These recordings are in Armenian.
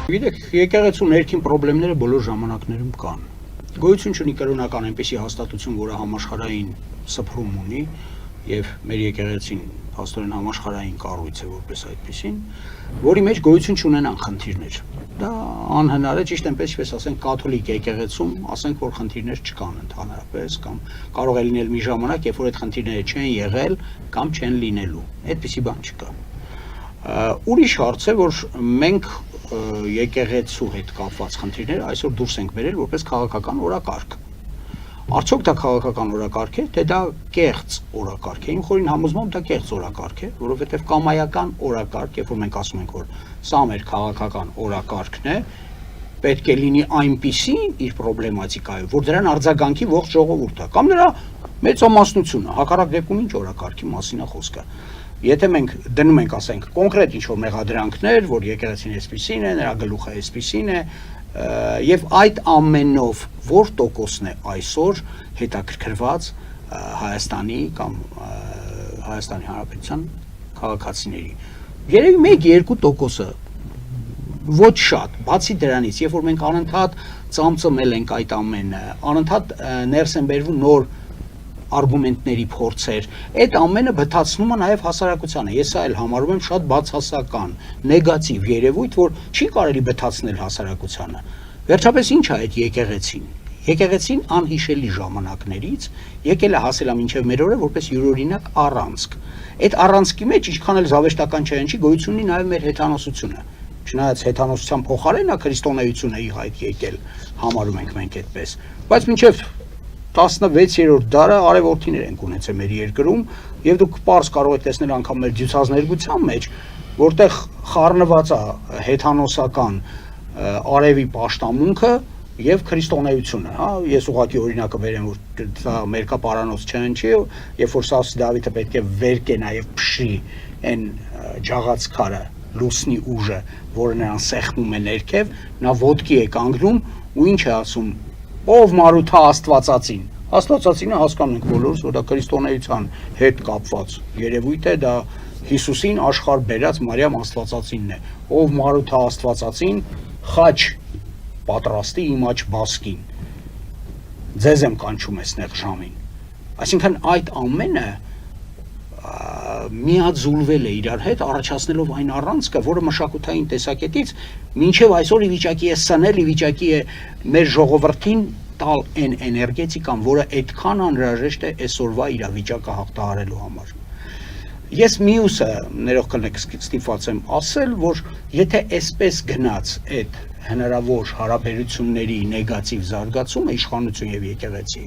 Գիտեք, եկեղեցու ներքին խնդիրները բոլոր ժամանակներում կան։ Գոյություն չունի կրոնական այնպիսի հաստատություն, որը համաշխարհային սփռում ունի, եւ մեր եկեղեցին փաստորեն համաշխարհային կառույց է որպես այդպեսին, որի մեջ գոյություն չունենան խնդիրներ։ Դա անհնար է, ճիշտ այնպես ինչպես ասենք կաթոլիկ եկեղեցում, ասենք որ խնդիրներ չկան ընդհանրապես, կամ կարող է լինել մի ժամանակ, երբ որ այդ խնդիրները չեն եղել կամ չեն լինելու։ Այդպիսի բան չկա։ Ուրիշ հարց է, որ մենք եկեղեցու հետ կապված խնդիրները այսօր դուրս ենք բերել որպես քաղաքական օրակարգ։ Արդյոք դա քաղաքական օրակարգ է, թե դա կեղծ օրակարգ է։ Իմ խորին համոզմամբ դա կեղծ օրակարգ է, որովհետև կամայական օրակարգ, երբ որ մենք ասում ենք, որ սա մեր քաղաքական օրակարգն է, պետք է լինի այնպիսի իր պրոբլեմատիկայով, որ դրան արձագանքի ողջ ժողովուրդը, կամ նրա մեծամասնությունը, հակառակ դեպքում ինչ օրակարգի մասին է խոսքը։ Եթե մենք դնում ենք, ասենք, կոնկրետ ինչ-որ մեղադրանքներ, որ եկեղեցին այսպիսին է, նրա գլուխը այսպիսին է, եւ այդ ամենով որ տոկոսն է այսօր հետաքրքրված Հայաստանի կամ Հայաստանի Հանրապետության քաղաքացիների։ Երևի 1-2%-ը ոչ շատ, բացի դրանից, երբ որ մենք անընդհատ ծամծմել ենք այդ ամենը, անընդհատ ներս են բերվում նոր արգումենտների փորձեր, այդ ամենը բթացնում է նաև հասարակությանը։ Ես այլ համարում եմ շատ բացասական, նեգատիվ երևույթ, որ չի կարելի բթացնել հասարակությանը։ Վերջապես ինչ է այդ եկեղեցին։ Եկեղեցին անհիշելի ժամանակներից եկել է հասել է մինչև մեր օրը որպես յուրօրինակ առանցք։ Այդ առանցքի մեջ ինչքան էլ զավեշտական չի, գոյություն ունի նաև մեր հեթանոսությունը։ Չնայած հեթանոսության փոխարեն է քրիստոնեությունը ի հայտ եկել, համարում ենք մենք այդպես, բայց մինչև 16-րդ դարը արևորդիներ ենք ունեցել մեր երկրում եւ դուք պարզ կարող եք տեսնել անգամ մեր դյուցազներգության մեջ, որտեղ խառնված է հեթանոսական արևի պաշտամունքը եւ քրիստոնեությունը, հա, ես ուղղակի օրինակը բերեմ, որ դա մերկապարանոց չհնչի, երբ որ Սավս Դավիթը պետք է վեր կենա եւ փշի այն ջաղած քարը, լուսնի ուժը, որը նրան սեղմում է ներքև, նա ոտքի է կանգնում ու ինչ է ասում. Ով Մարութա Աստվածածին։ Աստվածածինը հասկանում ենք բոլորս, որ դա քրիստոնեության հետ կապված երևույթ է, դա Հիսուսին աշխարհ բերած Մարիամ Աստվածածինն է։ Ով Մարութա Աստվածածին, խաչ պատրաստի իմ աջ բասկին։ Ձեզ եմ կանչում էսնեղ ժամին։ Այսինքն այդ ամենը միաձուլվել է իրար հետ, առաջացնելով այն առանցքը, որը մշակութային տեսակետից մինչև այսօր ի վիճակի է սնել, ի վիճակի է մեր ժողովրդին տալ այն էներգետիկան, որը այդքան անհրաժեշտ է այսօրվա իրավիճակը հաղթահարելու համար։ Ես մյուսը ներող կլինեք ստիպված եմ ասել, որ եթե այսպես գնաց այդ հնարավոր հարաբերությունների նեգատիվ զարգացումը իշխանություն եւ եկեղեցի,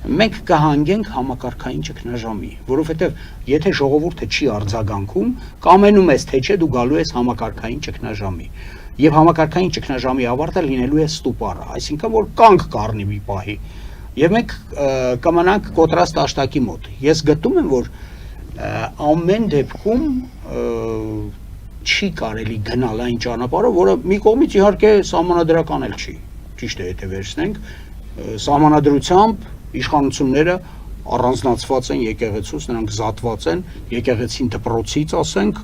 մենք կհանգենք համակարգային ճգնաժամի, որովհետև եթե ժողովուրդը չի արձագանքում, կամենում ես թե չէ դու գալու ես համակարգային ճգնաժամի, եւ համակարգային ճգնաժամի ավարտը լինելու է ստուպարը, այսինքն որ կանգ կառնի մի պահի, եւ մենք կմնանք կոտրած տաշտակի մոտ։ Ես գտնում եմ, որ ամեն դեպքում չի կարելի գնալ այն ճանապարհով, որը մի կողմից իհարկե սահմանադրական էլ չի, ճիշտ է եթե վերցնենք, սահմանադրությամբ իշխանությունները առանձնացված են եկեղեցուց, նրանք զատված են եկեղեցին դպրոցից, ասենք,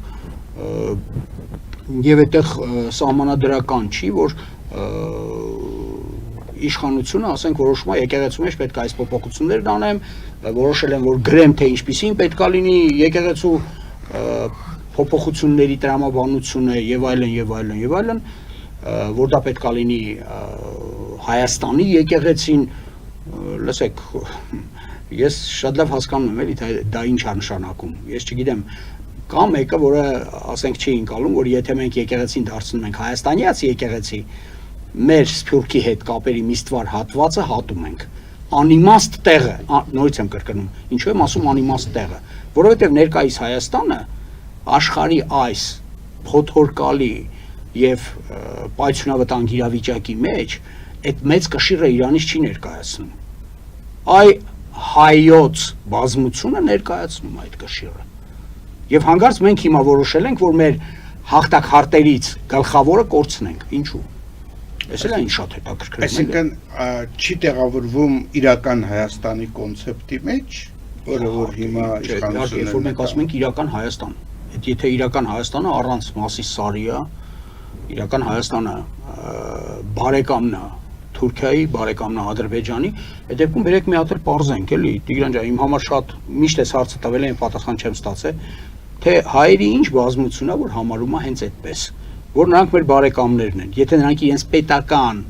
եւ այդտեղ սահմանադրական չի, որ իշխանությունը, ասենք, որոշում է եկեղեցու մեջ պետք է այս փոփոխություններն անեմ, որոշել են, որ գրեմ թե ինչպիսին պետք է լինի եկեղեցու փոփոխությունների տրամաբանությունը եւ այլն, որ դա պետք է լինի Հայաստանի եկեղեցին, լսեք, ես շատ լավ հասկանում եմ, էլի դա ինչ է նշանակում, ես չգիտեմ, կա մեկը, որը, ասենք, չի ընկալում, որ եթե մենք եկեղեցին դարձնում ենք հայաստանյաց եկեղեցի, մեր սփյուռքի հետ կապերի միստվար հատվածը հատում ենք, անիմաստ տեղը, նորից եմ կրկնում, ինչու եմ ասում անիմաստ տեղը, որովհետև ներկայիս Հայաստանը աշխարհի այս փոթորկալի եւ պայթյունավտանգ իրավիճակի մեջ այդ մեծ կշիռը Իրանից չի ներկայացնում։ Այ հայոց բազմությունը ներկայացնում այդ կշիռը։ Եվ հանկարծ մենք հիմա որոշել ենք, որ մեր հաղթակարտերից գլխավորը կորցնենք։ Ինչու՞։ Այս էլ այն շատ հետաքրքիր է։ Այսինքն չի տեղավորվում իրական Հայաստանի կոնցեպտի մեջ, որը որ հիմա իշխանությունը։ Որ մենք ասում ենք իրական Հայաստան։ Եթե իրական Հայաստանը առանց Մասի Սարի է, իրական Հայաստանը բարեկամն է Թուրքիայի, բարեկամն է Ադրբեջանի, այդ դեպքում բերեք մի հատ էլ պարզենք, էլի, Տիգրան ջան, իմ համար շատ միշտ էս հարցը տվել են, պատասխան չեմ ստացել, թե հայերի ինչ բազմությունն է, որ համարում է հենց այդպես, որ նրանք մեր բարեկամներն են, եթե նրանք իրենց պետական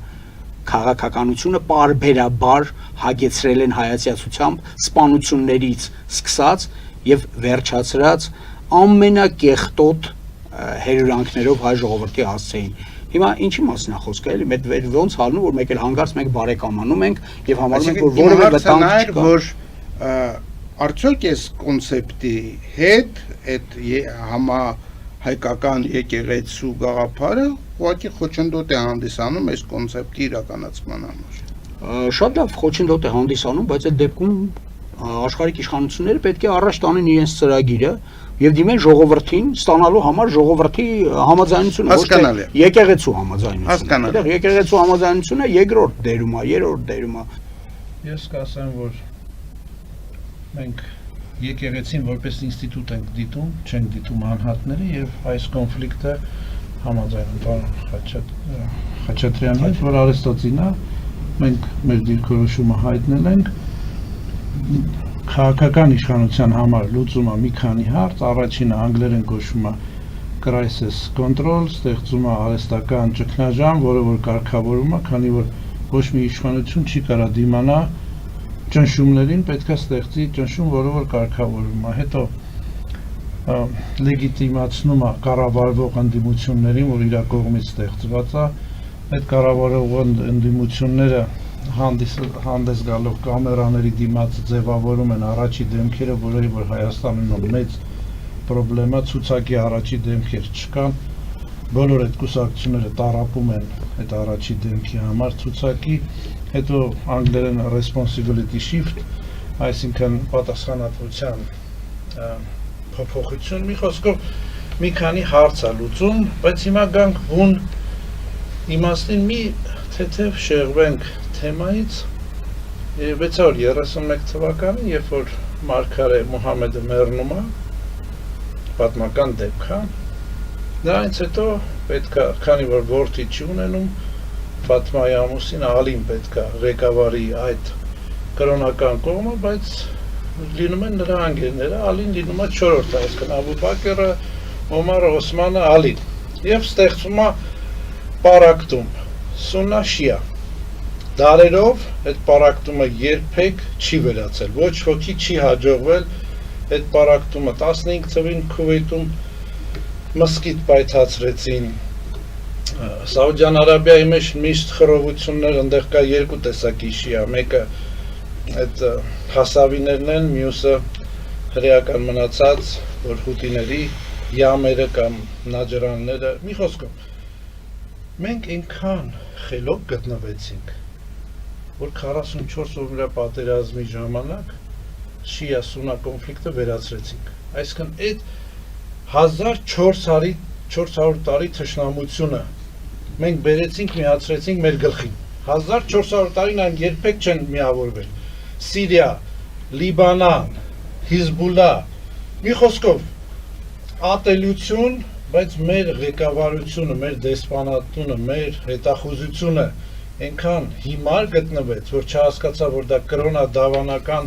քաղաքականությունը պարբերաբար հագեցրել են հայացիացությամբ սպանություններից սկսած եւ վերջացրած ամենակեղտոտ հերյուրանքներով հայ ժողովրդի հասցեին։ Հիմա ինչի մասին է խոսքը, էլի, մեր ոնց հալնում, որ մեկ էլ հանգարց մենք բարեկամանում ենք եւ համարում ենք, որ որևէ վտանգ չկա։ Որ արդյոք այս կոնցեպտի հետ այդ համահայկական եկեղեցու գաղափարը ուղղակի խոչընդոտ է հանդիսանում այս կոնցեպտի իրականացման համար։ Շատ լավ խոչընդոտ է հանդիսանում, բայց այդ դեպքում աշխարհիկ իշխանությունները պետք է առաջ տանեն իրենց ծրագիրը եւ դիմեն ժողովրդին ստանալու համար ժողովրդի համաձայնությունը, ոչ թե եկեղեցու համաձայնությունը։ Այդտեղ եկեղեցու համաձայնությունը երկրորդ դերում է, երրորդ դերում է։ Ես կասեմ, որ մենք եկեղեցին որպես ինստիտուտ ենք դիտում, չենք դիտում անհատները եւ այս կոնֆլիկտը համաձայնում պարոն Խաչատրյանի հետ, որ Արեստոտինը մենք մեր դիրքորոշումը հայտնել ենք քաղաքական իշխանության համար լուծումը մի քանի հարց, առաջինը անգլերեն կոչվում է crisis control, ստեղծում է արհեստական ճգնաժամ, որը որ կարգավորում է, քանի որ ոչ մի իշխանություն չի կարա դիմանա ճնշումներին, պետք է ստեղծի ճնշում, որը որ կարգավորում է, հետո լեգիտիմացնում է կառավարվող ընդդիմություններին, որ իր կողմից ստեղծված է, այդ կառավարող ընդդիմությունները հանդես գալով կամերաների դիմաց ձևավորում են առաջի դեմքերը, որը որ Հայաստանում մեծ պրոբլեմա ցուցակի առաջի դեմքեր չկան, բոլոր այդ կուսակցությունները տարապում են այդ առաջի դեմքի համար ցուցակի, հետո անգլերեն responsibility shift, այսինքն պատասխանատվության փոփոխություն, մի խոսքով մի քանի հարց է լուծում, բայց հիմա գանք բուն իմաստին մի թեթև շեղվենք թեմայից 631 թվականին, երբ որ մարգարե Մուհամեդը մեռնում է, պատմական դեպք է, դրանից հետո պետք է, քանի որ որդի չի ունենում, Ֆաթմայի ամուսին Ալին պետք է ղեկավարի այդ կրոնական կողմը, բայց լինում են նրա անգերները, Ալին լինում է 4-րդ, այսինքն Աբու Բակրը, Օմարը, Օսմանը, Ալին, եւ ստեղծում է պարակտում, Սուննա Շիա։ Դարերով այդ պարակտումը երբեք չի վերացել, ոչ ոքի չի հաջողվել այդ պարակտումը 15 թվականին Քուվեյթում մսկիթ պայթացրեցին, Սաուդյան Արաբիայի մեջ միշտ խռովություններ, այնտեղ կա երկու տեսակի շիա, մեկը այդ հասավիներն են, մյուսը հրեական մնացած, որ հութիների յամերը կամ նաջրանները, մի խոսքով մենք այնքան խելոք գտնվեցինք, որ 44 օրյա պատերազմի ժամանակ շիա-սուննա կոնֆլիկտը վերացրեցինք, այսինքն այդ 1400 տարի թշնամությունը մենք բերեցինք, միացրեցինք մեր գլխին, 1400 տարին այն երբեք չեն միավորվել, Սիրիա, Լիբանան, Հիզբուլլա, մի խոսքով ատելություն, բայց մեր ղեկավարությունը, մեր դեսպանատությունը, մեր հետախուզությունը այնքան հիմար գտնվեց, որ չհասկացա, որ դա կրոնադավանական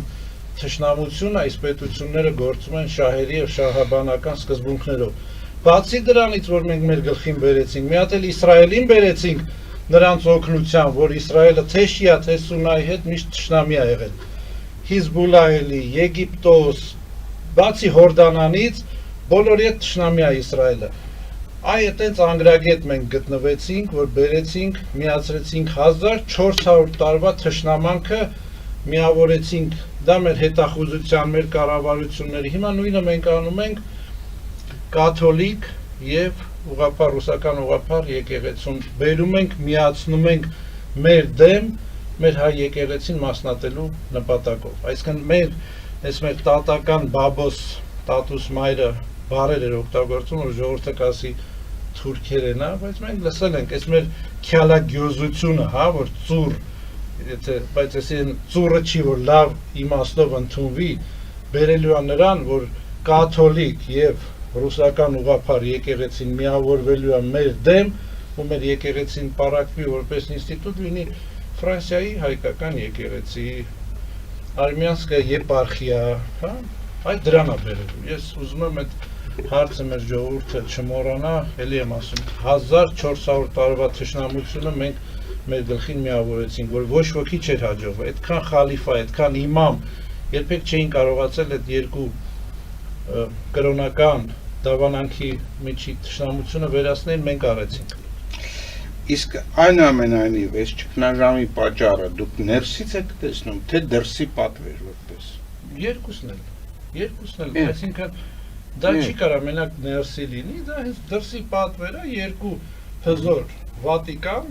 թշնամություն, այս պետությունները գործում են շահերի և շահաբանական սկզբունքներով։ Բացի դրանից, որ մենք մեր գլխին բերեցինք, մի հատ էլ Իսրայելին բերեցինք նրանց օգնությամբ, որ Իսրայելը թե շիա, թե սուննայի հետ միշտ թշնամի է եղել։ Հիզբուլլա էլի, Եգիպտոս, բացի Հորդանանից, բոլորի հետ թշնամի է Իսրայելը։ Այդտենց անգրագետ մենք գտնվեցինք, որ բերեցինք, միացրեցինք 1400 տարվա թշնամանքը, միավորեցինք, դա մեր հետախուզության, մեր կառավարությունների, հիմա նույնը մենք անում ենք կաթոլիկ և ուղղափառ, ռուսական ուղղափառ եկեղեցուն բերում ենք, միացնում ենք մեր դեմ, մեր հայ եկեղեցին մասնատելու նպատակով։ Այսինքն մեր տատական բաբոս, տատուս մայրը բարեր էր օգտագործում, որ ժողովուրդը կասի թուրքերեն, բայց մենք լսել ենք, այս մեր քյալագյոզությունը, որ ծուռ, բայց այս ծուռը չի, որ լավ իմաստով ընդունվի, բերելու է նրան, որ կաթոլիկ և ռուսական ուղղափառ եկեղեցին միավորվելու է մեր դեմ, ու մեր եկեղեցին պարակվի որպես ինստիտուտ լինի Ֆրանսիայի հայկական եկեղեցի, Արմյանսկա եպարխիա, հա, այդ դրան է բերելու։ Ես ուզում եմ այդ հարցը մեր ժողովուրդը չմոռանա, էլի եմ ասում, 1400 տարվա թշնամությունը մենք մեր գլխին միավորեցինք, որ ոչ ոքի չէր հաջողվում, այդքան խալիֆա, այդքան իմամ, երբեք չէին կարողացել այդ երկու կրոնական դավանանքի միջի թշնամությունը վերացնել, մենք արեցինք։ Իսկ այնուամենայնիվ այս ճգնաժամի պատճառը դուք ներսից եք տեսնում, թե դրսի պատվեր որպես։ Երկուսն էլ, այսինքն դա չի կարա մենակ ներսի լինի, դա հենց դրսի պատվեր է, երկու հզոր Վատիկան։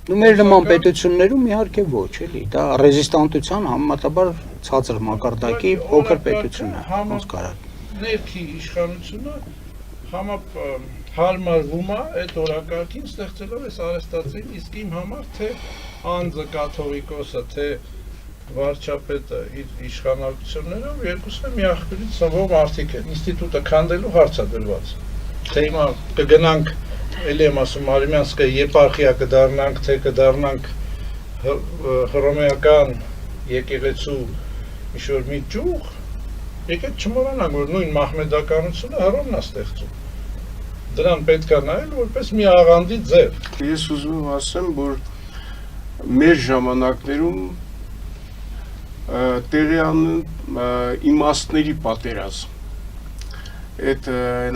Ու մեր նման պետություններում իհարկե ոչ, էլի, դա ռեզիստանտության համեմատաբար ցածր մակարդակի փոքր պետություն է, ոնց կարա։ Ներքի իշխանությունը հարմարվում է այդ օրակարգին ստեղծելով այս արհեստացին, իսկ իմ համար թե անձը կաթողիկոսը, թե վարչապետը իր իշխանություններով երկուսն է մի աղբյուրից սովոր մարդիկ են, ինստիտուտը քանդելու հարց է դրված։ Թե հիմա կգնանք, էլի եմ ասում, Արմյանսկա եպարխիա կդառնանք, թե կդառնանք հռոմեական եկեղեցու ինչ-որ մի ճյուղ, եկեք չմոռանանք, որ նույն մահմեդականությունը Հռոմն է ստեղծում։ Դրան պետք է նայել որպես մի աղանդի ձև։ Ես ուզում եմ ասեմ, որ մեր ժամանակներում տեղի անում իմաստների պատերազմ։ Այդ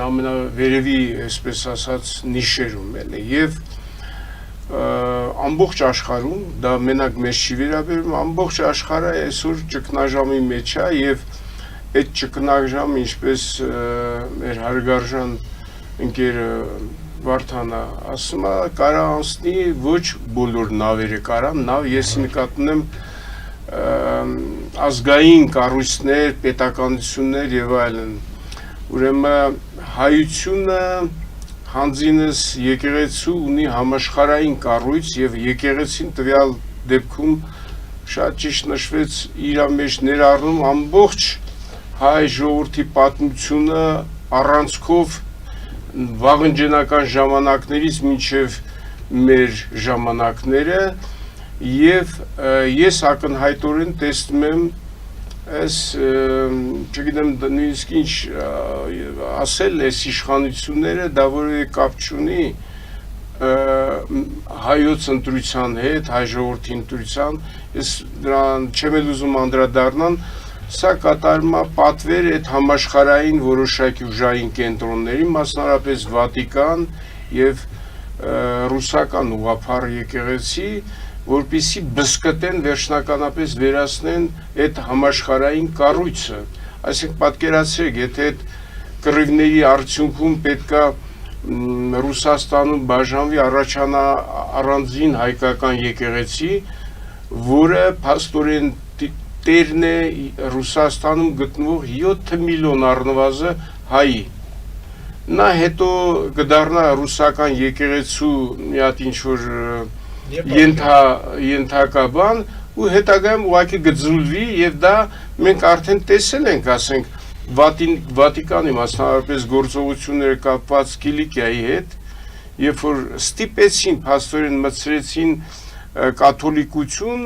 ամենավերևի, այսպես ասած, նիշերում էլ է եւ ամբողջ աշխարհում, դա մենակ մեզ չի վերաբերում, ամբողջ աշխարհը այսօր ճգնաժամի մեջ է եւ այդ ճգնաժամը, ինչպես մեր հարգարժան ընկերը Վարդանը ասում է, կարա անցնի ոչ բոլոր նավերը կարան, ես նկատում եմ ազգային կառույցներ, պետականություններ եւ այլն։ Ուրեմն հայությունը հանձինս եկեղեցու ունի համաշխարհային կառույց եւ եկեղեցին տվյալ դեպքում շատ ճիշտ նշվեց իր մեջ ներառնում ամբողջ հայ ժողովրդի պատմությունը առանցքով վաղնջենական ժամանակներից մինչև մեր ժամանակները եւ ես ակնհայտորեն տեսնում եմ այս չգիտեմ նույնիսկ ինչ ասել այս իշխանությունները դա որևէ կապ չունի հայոց ընտրության հետ, հայ ժողովրդի ընտրության, ես դրան չեմ էլ ուզում անդրադառնալ, սա կատարում է պատվեր այդ համաշխարհային որոշակի ուժային կենտրոնների, մասնավորապես Վատիկան եւ ռուսական ուղղափառ եկեղեցի, որպեսզի բսկտեն վերջնականապես վերացնեն այդ համաշխարհային կառույցը։ Այսինքն պատկերացրեք, եթե այդ կռիվների արդյունքում պետքա Ռուսաստանում բաժանվի առաջանա առանձին հայկական եկեղեցի, որը փաստորեն տերն է Ռուսաստանում գտնվող 7 միլիոն առնվազն հայի։ Նա հետո կդառնա ռուսական եկեղեցու մի հատ ինչ-որ ենթակա բան ու հետագայում ուղղակի գծուլվի եւ դա մենք արդեն տեսել ենք, ասենք Վատիկանի մասնավորապես գործողությունները կապված Կիլիկիայի հետ, երբ որ ստիպեցին, փաստորեն մտցրեցին կաթոլիկություն,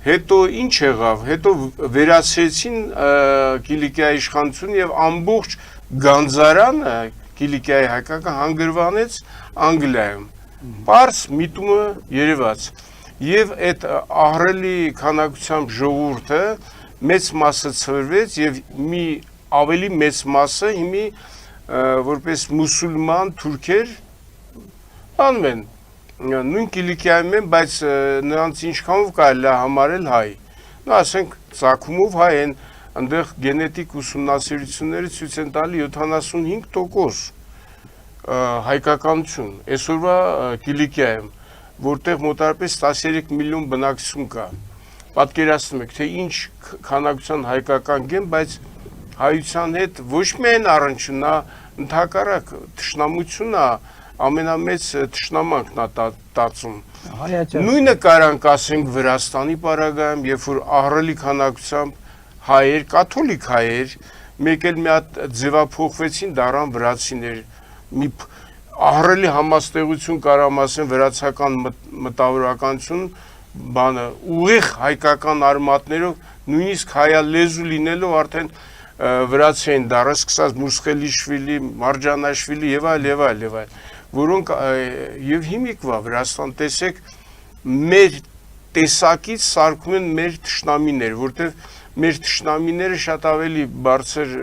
հետո ինչ եղավ, հետո վերացրեցին Կիլիկիայի իշխանությունը եւ ամբողջ գանձարանը Կիլիկիայի հայկական հանգրվանեց Անգլիայում։ Պարզ միտումը երևաց եւ այդ ահռելի քանակությամբ ժողովուրդը մեծ մասը ցրվեց եւ մի ավելի մեծ մասը հիմի որպես մուսուլման թուրքեր անում են նույն Կիլիկիայում են, բայց նրանց ինչքանով կարելի է համարել հայ։ Նա ասենք ցակումով հայ են, այնտեղ գենետիկ ուսումնասիրությունները ցույց են տալի 75% հայկականություն այսօրվա Կիլիկիայում, որտեղ մոտավորապես 13 միլիոն բնակչություն կա։ Պատկերացնում եք, թե ինչ քանակության հայկական գեն, բայց հայության հետ ոչ միայն առնչվում է, ընդհակառակ թշնամությունն է, ամենամեծ թշնամանքն է տածում։ Նույնը կարանք ասենք Վրաստանի պարագայում, երբ որ ահռելի քանակությամբ հայեր, կաթոլիկ հայեր, մեկ էլ մի հատ ձևափոխվեցին, դառան վրացիներ, մի ահռելի համաստեղություն կարամ ասեմ վրացական մտավորականություն բանը ուղիղ հայկական արմատներով նույնիսկ հայալեզու լինելով արդեն վրացի են դառը սկսած Մուսխելիշվիլի, Մարջանաշվիլի եւ այլ, որոնք եւ հիմիկվա Վրաստան տեսեք մեր տեսակից սարքում են մեր թշնամիներ, որտեղ մեր թշնամիները շատ ավելի բարձր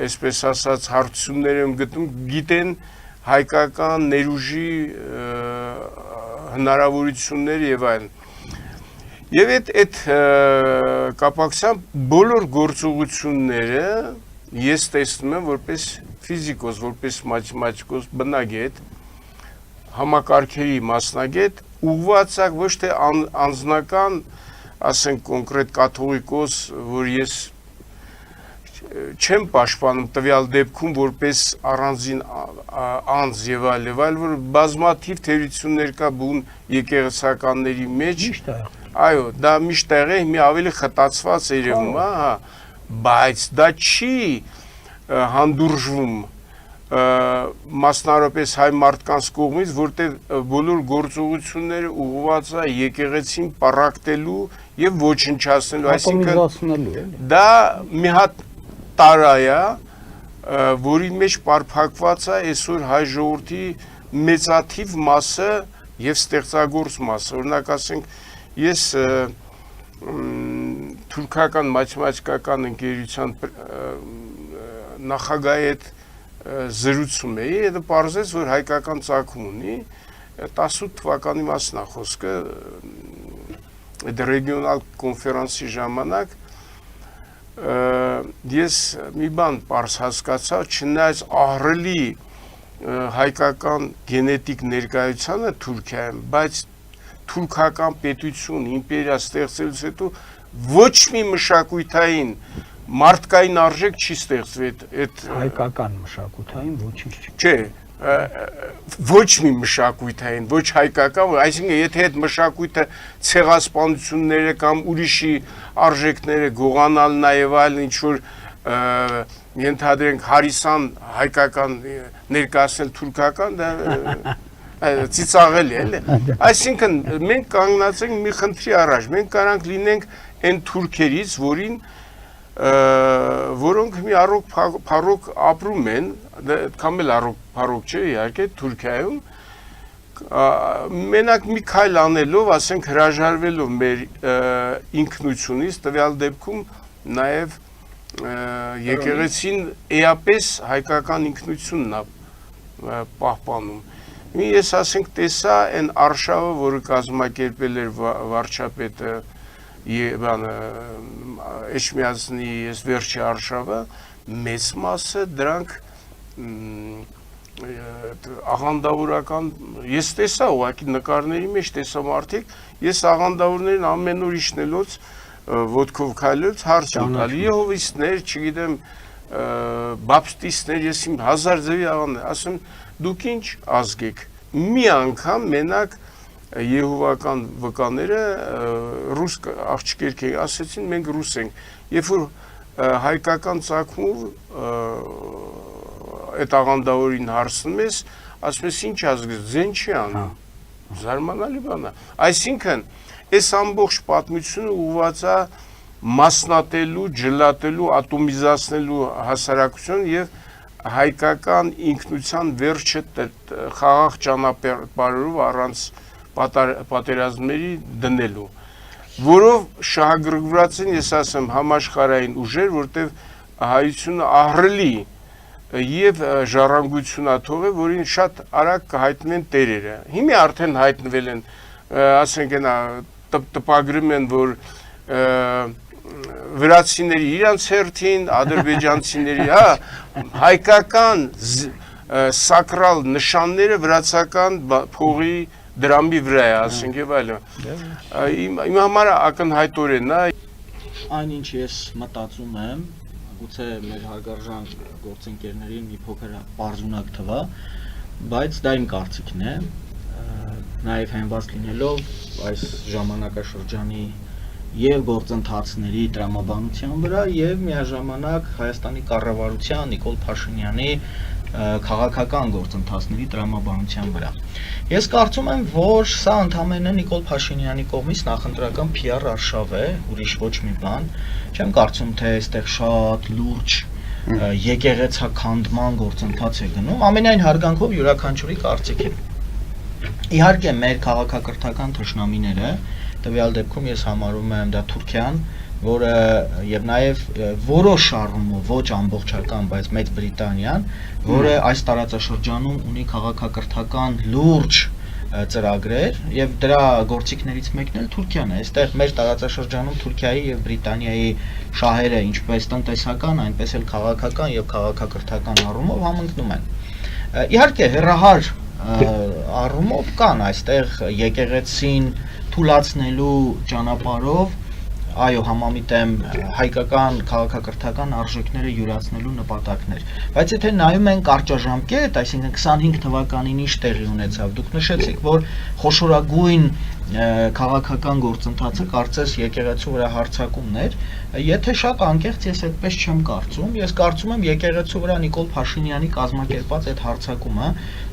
այսպես ասած հարցումներ եմ գտնում, գիտեն հայկական ներուժի հնարավորությունները եւ այլն։ Եվ այդ կապակցությամբ բոլոր գործողությունները ես տեսնում եմ որպես ֆիզիկոս, որպես մաթեմատիկոս, բնագետ, համակարգերի մասնագետ, ուղղված է ոչ թե անձնական, ասենք կոնկրետ կաթողիկոս, որ ես չեմ պաշտպանում տվյալ դեպքում որպես առանձին անձ եւ այլ, որ բազմաթիվ թերություններ կա բուն եկեղեցականների մեջ, այո, դա միշտ է մի ավելի խտացված երևում, հա, բայց դա չի հանդուրժվում մասնարարպես հայ մարդկանց կողմից, որտեղ բոլոր գործողությունները ուղղված է եկեղեցին պառակտելու եւ ոչնչացնելու, այսինքն դա մի հատ տարա է, որի մեջ պարփակված է այսօր հայ ժողովրդի մեծաթիվ մասը եւ ստեղծագործ մասը, օրինակ ասենք ես թուրքական մաթեմատիկական ընկերության նախագահի հետ զրուցում էի, դա պարզեց, որ հայկական ծագում ունի, 18 թվականի մասն է խոսքը, այդ ռեգիոնալ կոնֆերանսի ժամանակ ես մի բան պարզ հասկացա, չնայած ահռելի հայկական գենետիկ ներկայությանը Թուրքիայում, բայց թուրքական պետություն, իմպերիա ստեղծելուց հետո ոչ մի մշակույթային մարդկային արժեք չի ստեղծվի այդ հայկական մշակութային ոչինչ չի։ Չէ, ոչ մի մշակույթային, ոչ հայկական, այսինքն եթե այդ մշակույթը ցեղասպանությունները կամ ուրիշի արժեքները գողանալ նաև այլ ինչ որ ենթադրենք հարիսան հայկական ներկայացնել թուրքական դա ծիծաղելի է, էլի։ Այսինքն մենք կանգնած ենք մի խնդրի առաջ, մենք կարանք լինենք այն թուրքերից, որոնք մի առոք ապրում են, այդքան էլ առոք չէ, իհարկե Թուրքիայում, մենակ մի քայլ անելով, ասենք հրաժարվելով մեր ինքնությունից, տվյալ դեպքում նաև եկեղեցին էապես հայկական ինքնությունն է պահպանում։ Ես ասենք տեսա այն արշավը, որը կազմակերպել էր վարչապետը Էջմիածնի ես վերջի արշավը, մեծ մասը դրանք աղանդավորական, ես տեսա ուղղակի նկարների մեջ տեսա մարդիկ, ես աղանդավորներին ամեն օր իջնելուց ոտքով քայլելուց հարց եմ տալի, Եհովիստներ, չգիտեմ, բապտիստներ, ես իմ հազար ձևի աղանդներ, ասում դուք ինչ ազգ եք, մի անգամ մենակ Եհովական վկաները ռուս աղջիկերք ասեցին մենք ռուս ենք, երբ որ հայկական ծագումով այդ աղանդավորին հարցնում ես, ասում ես ինչ ազգ ես, ձեն չի անում, զարմանալի բան է, այսինքն այս ամբողջ պատմությունը ուղղված է մասնատելու, ջլատելու, ատոմիզացնելու հասարակություն եւ հայկական ինքնության վերջը խաղաղ ճանապարհով առանց պատերազմների դնելու, որով շահագրգռված են, ես ասեմ, համաշխարհային ուժեր, որտեղ հայությունը ահռելի եւ ժառանգությունաթող է, որին շատ արագ կհայտնվեն տերերը։ Հիմա արդեն հայտնվել են, ասենք այնա տպագրում են, որ վրացիների իրանց հերթին, ադրբեջանցիների, հայկական սակրալ նշանները վրացական փողի դրամի վրա է, ասենք եւ այլն։ Իմ համար ակնհայտորեն է այն ինչ ես մտածում եմ, գուցե մեր հարգարժան գործընկերներին մի փոքր բարձունակ թվա, բայց դա իմ կարծիքն է, նաև հենված լինելով այս ժամանակաշրջանի եւ գործընթացների տրամաբանության վրա եւ միաժամանակ Հայաստանի կառավարության Նիկոլ Փաշինյանի քաղաքական գործընթացների տրամաբանության վրա։ Ես կարծում եմ, որ սա ընդհանրապես Նիկոլ Փաշինյանի կողմից նախընտրական PR արշավ է, ուրիշ ոչ մի բան։ Չեմ կարծում, թե այստեղ շատ լուրջ եկեղեցաքանդման գործընթաց է գնում, ամենայն հարգանքով յուրաքանչյուրի կարծիքին։ Իհարկե մեր քաղաքակրթական թշնամիները, տվյալ դեպքում ես համարում եմ դա Թուրքիան, որը եւ նաեւ որոշ առումով ոչ ամբողջական, բայց Մեծ Բրիտանիան, որը այս տարածաշրջանում ունի քաղաքակրթական լուրջ ծրագրեր եւ դրա գործիքներից մեկն էլ Թուրքիան է։ Այստեղ մեր տարածաշրջանում Թուրքիայի եւ Բրիտանիայի շահերը ինչպես տնտեսական, այնպես էլ քաղաքական եւ քաղաքակրթական առումով համընկնում են։ Իհարկե հերահար առումով կան այստեղ եկեղեցին թուլացնելու ճանապարհով այո, համամիտ եմ հայկական քաղաքակրթական արժեքները յուրացնելու նպատակներ։ Բայց եթե նայում ենք կարճաժամկետ, այսինքն 25 թվականին ինչ տեղի ունեցավ, դուք նշեցիք, որ խոշորագույն քաղաքական գործընթացը կարծես եկեղեցու վրա հարձակումն էր, եթե շատ անկեղծ ես այդպես չեմ կարծում, ես կարծում եմ եկեղեցու վրա Նիկոլ Փաշինյանի կազմակերպած այդ հարձակումը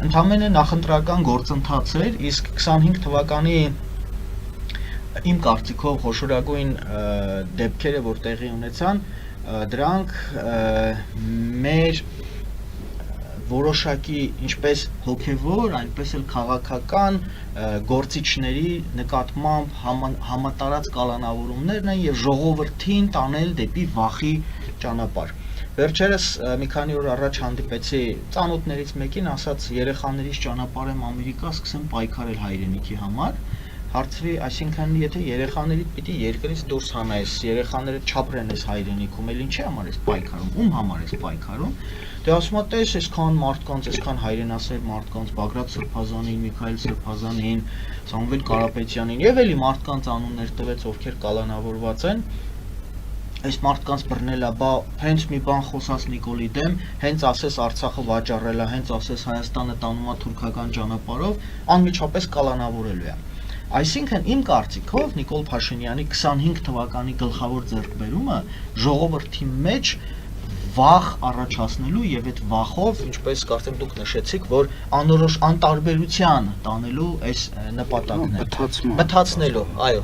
ընդհանրապես նախընտրական գործընթաց էր, իսկ 25 թվականի իմ կարծիքով խոշորագույն դեպքերը, որ տեղի ունեցան, դրանք մեր որոշակի ինչպես հոգևոր, այնպես էլ քաղաքական գործիչների նկատմամբ համատարած կալանավորումներն են եւ ժողովրդին տանել դեպի վախի ճանապարհ։ Վերջերս մի քանի օր առաջ հանդիպեցի ծանոթներից մեկին, ասաց երեխաներից ճանապարհեմ Ամերիկա, սկսեմ պայքարել հայրենիքի համար։ Հարցրի, այսինքն եթե երեխաներիդ պիտի երկրից դուրս հանես, երեխաները չապրեն այս հայրենիքում, էլ ինչի համար ես պայքարում, ում համար ես պայքարում։ Դե ասում եմ, տես այսքան մարդկանց, այսքան հայրենասեր մարդկանց, Բագրատ Սրբազանին, Միքայել Սրբազանին, Սամվել Կարապետյանին եւ էլի մարդկանց անուններ տվեց, ովքեր կալանավորված են։ Այս մարդկանց բռնելա, բա հենց մի բան խոսած Նիկոլի դեմ, հենց ասես Արցախը վաճառելա, հենց ասես Հայաստանը տանում է թուրքական ճանապարհով, անմիջապես կալանավորելու է։ Այսինքն իմ կարծիքով Նիկոլ Փաշինյանի 25 թվականի գլխավոր ձեռքբերումը ժողովրդի մեջ վախ առաջացնելու եւ այդ վախով, ինչպես կարծեմ դուք նշեցիք, որ անորոշ անտարբերության տանելու այս նպատակն է։ Բթացնելու, այո։